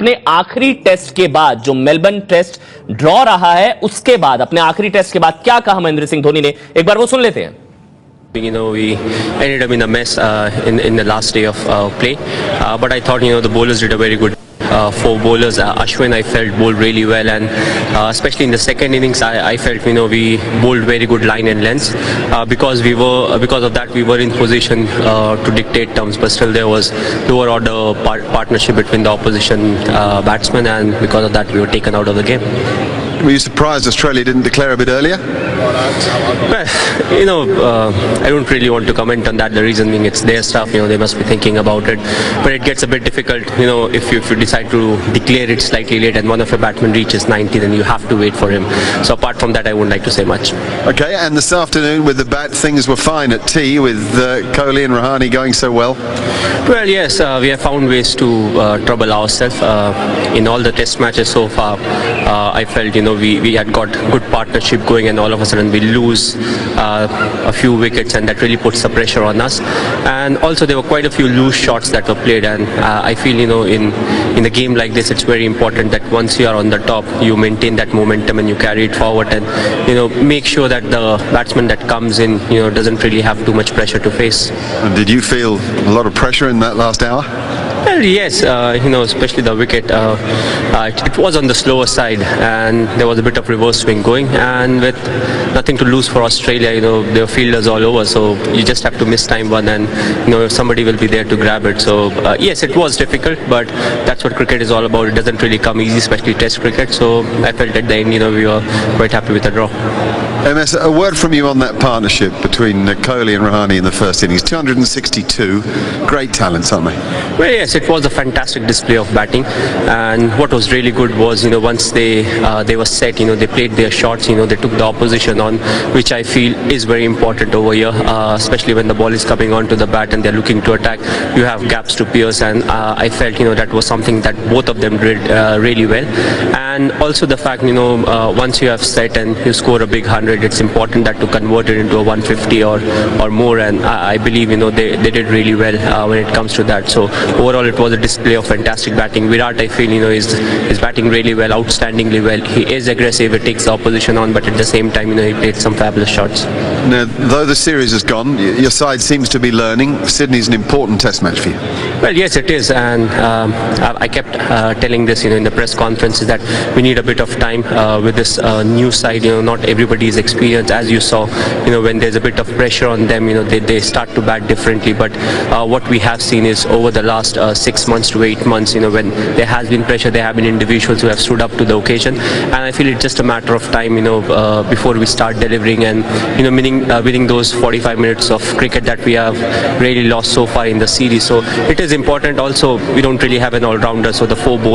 अपने आखिरी टेस्ट के बाद जो मेलबर्न टेस्ट ड्रॉ रहा है उसके बाद अपने आखिरी टेस्ट के बाद क्या कहा महेंद्र सिंह धोनी ने, एक बार वो सुन लेते हैं। You know, we ended up in a mess in the last day of play, but I thought the bowlers did a very good. Four bowlers, Ashwin I felt bowled really well, and especially in the second innings I felt we bowled very good line and lengths because of that we were in position to dictate terms, but still there was lower order partnership between the opposition batsmen, and because of that we were taken out of the game. Were you surprised Australia didn't declare a bit earlier? Well, I don't really want to comment on that. The reason being it's their stuff, they must be thinking about it. But it gets a bit difficult, if you decide to declare it slightly late and one of your batsmen reaches 90, then you have to wait for him. So apart from that, I wouldn't like to say much. Okay, and this afternoon with the bat, things were fine at tea with Kohli and Rahane going so well? Well, yes, we have found ways to trouble ourselves. In all the test matches so far, I felt, we had got good partnership going, and all of a sudden we lose a few wickets, and that really puts the pressure on us. And also there were quite a few loose shots that were played, and I feel in a game like this it's very important that once you are on the top you maintain that momentum and you carry it forward, and make sure that the batsman that comes in doesn't really have too much pressure to face. And did you feel a lot of pressure in that last hour? Well, yes, especially the wicket, it was on the slower side, and there was a bit of reverse swing going, and with nothing to lose for Australia, there were fielders all over, so you just have to miss time one, and somebody will be there to grab it. So yes, it was difficult, but that's what cricket is all about. It doesn't really come easy, especially Test cricket. So I felt at the end, we were quite happy with the draw. MS, a word from you on that partnership between Kohli and Rahane in the first innings. 262, great talents, aren't they? Well, yes, it was a fantastic display of batting, and what was really good was once they were set, they played their shots, they took the opposition on, which I feel is very important over here, especially when the ball is coming onto the bat and they're looking to attack. You have gaps to pierce, and I felt that was something that both of them did really well. And also the fact once you have set and you score a big 100, it's important that to convert it into a 150 or more, and I believe they did really well when it comes to that. So overall it was a display of fantastic batting. Virat, I feel is batting really well, outstandingly well. He is aggressive, he takes the opposition on, but at the same time he played some fabulous shots. Now, though the series has gone, your side seems to be learning. Sydney's an important test match for you. Well, yes, it is, and I kept telling this in the press conferences that we need a bit of time with this new side. Not everybody is experienced, as you saw. When there's a bit of pressure on them, they start to bat differently. But what we have seen is over the last 6 months to 8 months, when there has been pressure, there have been individuals who have stood up to the occasion, and I feel it's just a matter of time, before we start delivering and winning those 45 minutes of cricket that we have really lost so far in the series. So it is important. Also, we don't really have an all-rounder, so the four bowlers